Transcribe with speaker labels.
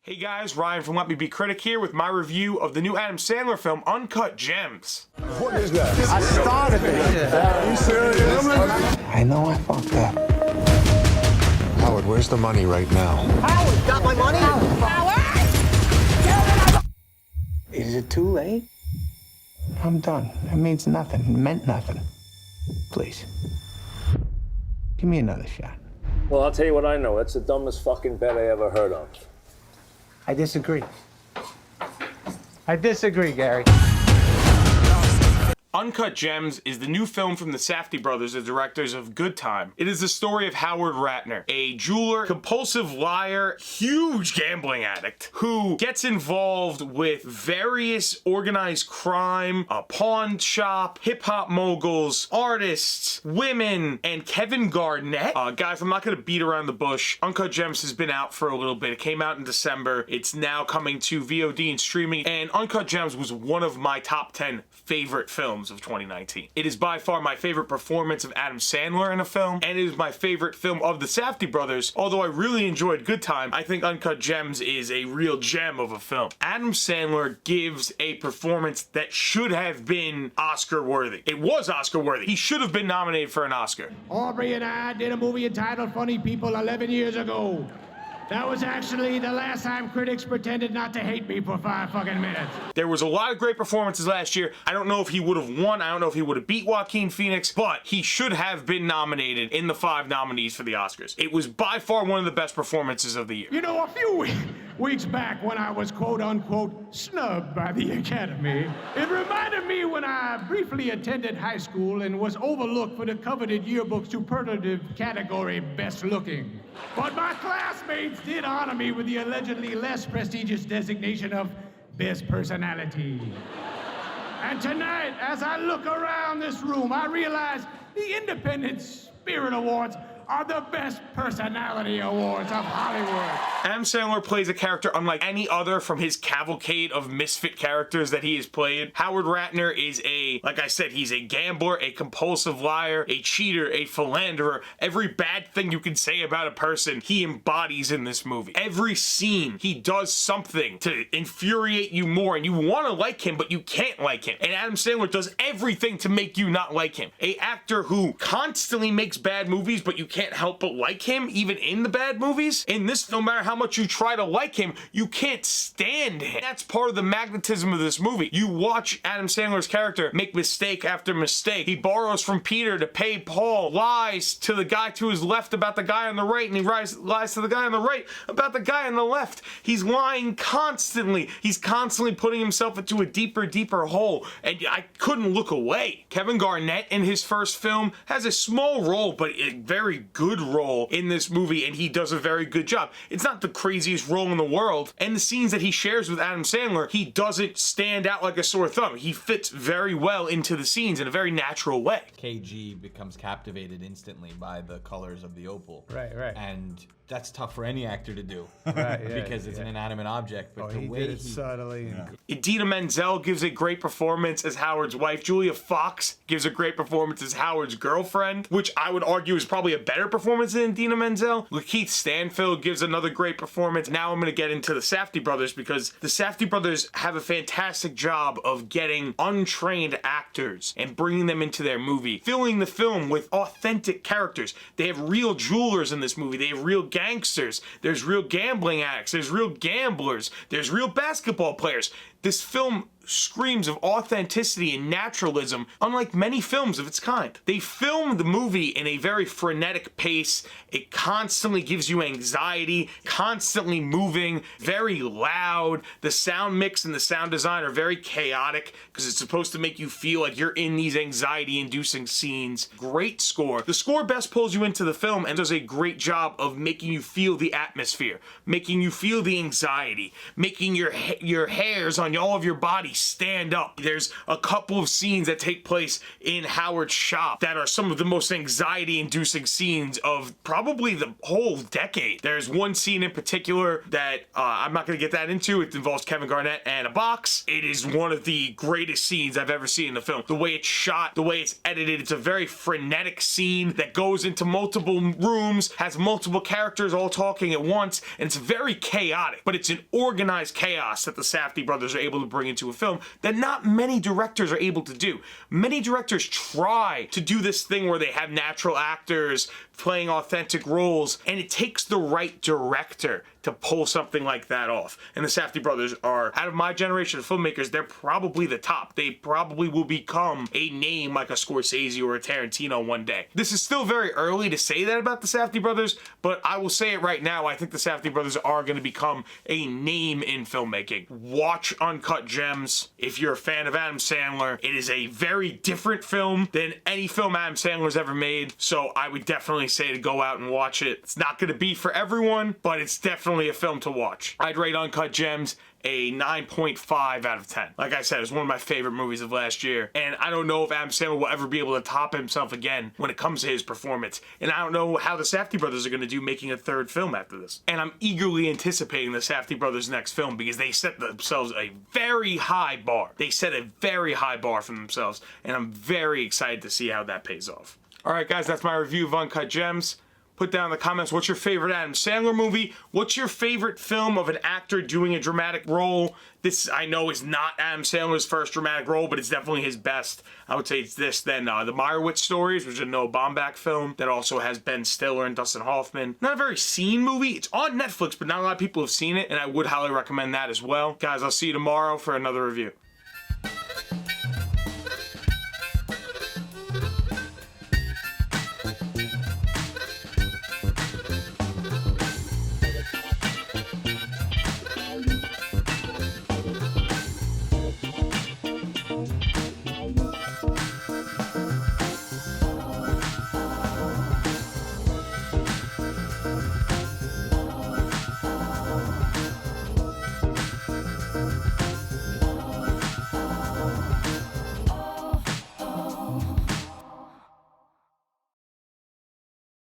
Speaker 1: Hey guys, Ryan from Let Me Be Critic here with my review of the new Adam Sandler film, Uncut Gems.
Speaker 2: What is that?
Speaker 3: I started it.
Speaker 2: Are you serious?
Speaker 3: I know I fucked up.
Speaker 2: Howard, where's the money right now?
Speaker 3: Howard, got my money? Howard! Is it too late? I'm done. It means nothing. It meant nothing. Please. Give me another shot.
Speaker 4: Well, I'll tell you what I know. It's the dumbest fucking bet I ever heard of.
Speaker 3: I disagree. I disagree, Gary.
Speaker 1: Uncut Gems is the new film from the Safdie brothers, the directors of Good Time. It is the story of Howard Ratner, a jeweler, compulsive liar, huge gambling addict, who gets involved with various organized crime, a pawn shop, hip-hop moguls, artists, women, and Kevin Garnett. Guys, I'm not gonna beat around the bush. Uncut Gems has been out for a little bit. It came out in December. It's now coming to VOD and streaming, and Uncut Gems was one of my top 10 favorite films of 2019. It is by far my favorite performance of Adam Sandler in a film, and it is my favorite film of the Safdie brothers. Although I really enjoyed Good Time, I think Uncut Gems is a real gem of a film. Adam Sandler gives a performance that should have been Oscar worthy. It was Oscar worthy. He should have been nominated for an Oscar.
Speaker 5: Aubrey and I did a movie entitled Funny People 11 years ago. That was actually the last time critics pretended not to hate me for 5 fucking minutes.
Speaker 1: There was a lot of great performances last year. I don't know if he would have won. I don't know if he would have beat Joaquin Phoenix, but he should have been nominated in the 5 nominees for the Oscars. It was by far one of the best performances of the year.
Speaker 5: You know, a few weeks back when I was quote-unquote snubbed by the Academy, it reminded me when I briefly attended high school and was overlooked for the coveted yearbook superlative category Best Looking. But my classmates did honor me with the allegedly less prestigious designation of Best Personality. And tonight, as I look around this room, I realize the Independent Spirit Awards are the best personality awards of Hollywood.
Speaker 1: Adam Sandler plays a character unlike any other from his cavalcade of misfit characters that he has played. Howard Ratner is like I said, he's a gambler, a compulsive liar, a cheater, a philanderer. Every bad thing you can say about a person, he embodies in this movie. Every scene, he does something to infuriate you more, and you want to like him, but you can't like him. And Adam Sandler does everything to make you not like him. An actor who constantly makes bad movies, but you can't help but like him, even in the bad movies. In this, no matter how much you try to like him, you can't stand him. That's part of the magnetism of this movie. You watch Adam Sandler's character make mistake after mistake. He borrows from Peter to pay Paul, lies to the guy to his left about the guy on the right, and he lies to the guy on the right about the guy on the left. He's lying constantly. He's constantly putting himself into a deeper, deeper hole, and I couldn't look away. Kevin Garnett in his first film has a small role, but a very good role in this movie, and he does a very good job. It's not the craziest role in the world, and the scenes that he shares with Adam Sandler, he doesn't stand out like a sore thumb. He fits very well into the scenes in a very natural way.
Speaker 6: KG becomes captivated instantly by the colors of the opal.
Speaker 7: Right.
Speaker 6: And that's tough for any actor to do.
Speaker 7: Right,
Speaker 6: because it's an inanimate object. But the
Speaker 7: he
Speaker 6: way
Speaker 7: did it subtly.
Speaker 1: Idina Menzel gives a great performance as Howard's wife. Julia Fox gives a great performance as Howard's girlfriend, which I would argue is probably a better performance than Idina Menzel. Lakeith Stanfield gives another great performance. Now I'm going to get into the Safdie brothers, because the Safdie brothers have a fantastic job of getting untrained actors and bringing them into their movie, filling the film with authentic characters. They have real jewelers in this movie. They have real gangsters. There's real gambling addicts. There's real gamblers. There's real basketball players. This film screams of authenticity and naturalism, unlike many films of its kind. They filmed the movie in a very frenetic pace. It constantly gives you anxiety, constantly moving, very loud. The sound mix and the sound design are very chaotic because it's supposed to make you feel like you're in these anxiety-inducing scenes. Great score. The score best pulls you into the film and does a great job of making you feel the atmosphere, making you feel the anxiety, making your hairs on and all of your body stand up. There's a couple of scenes that take place in Howard's shop that are some of the most anxiety-inducing scenes of probably the whole decade. There's one scene in particular that I'm not going to get that into. It involves Kevin Garnett and a box. It is one of the greatest scenes I've ever seen in the film. The way it's shot, the way it's edited, it's a very frenetic scene that goes into multiple rooms, has multiple characters all talking at once, and it's very chaotic, but it's an organized chaos that the Safdie brothers are able to bring into a film that not many directors are able to do. Many directors try to do this thing where they have natural actors playing authentic roles, and it takes the right director to pull something like that off. And the Safdie brothers are, out of my generation of filmmakers, they're probably the top. They probably will become a name like a Scorsese or a Tarantino one day. This is still very early to say that about the Safdie brothers, but I will say it right now. I think the Safdie brothers are going to become a name in filmmaking. Watch Uncut Gems if you're a fan of Adam Sandler. It is a very different film than any film Adam Sandler's ever made, so I would definitely say to go out and watch it. It's not going to be for everyone, but it's definitely a film to watch. I'd rate Uncut Gems a 9.5 out of 10. Like I said, it's one of my favorite movies of last year, and I don't know if Adam Sandler will ever be able to top himself again when it comes to his performance, and I don't know how the Safdie brothers are going to do making a third film after this. And I'm eagerly anticipating the Safdie brothers' next film because they set themselves a very high bar. They set a very high bar for themselves, and I'm very excited to see how that pays off. Alright guys, that's my review of Uncut Gems. Put down in the comments, what's your favorite Adam Sandler movie? What's your favorite film of an actor doing a dramatic role? This, I know, is not Adam Sandler's first dramatic role, but it's definitely his best. I would say it's this, then The Meyerowitz Stories, which is a Noah Baumbach film that also has Ben Stiller and Dustin Hoffman. Not a very seen movie. It's on Netflix, but not a lot of people have seen it, and I would highly recommend that as well. Guys, I'll see you tomorrow for another review.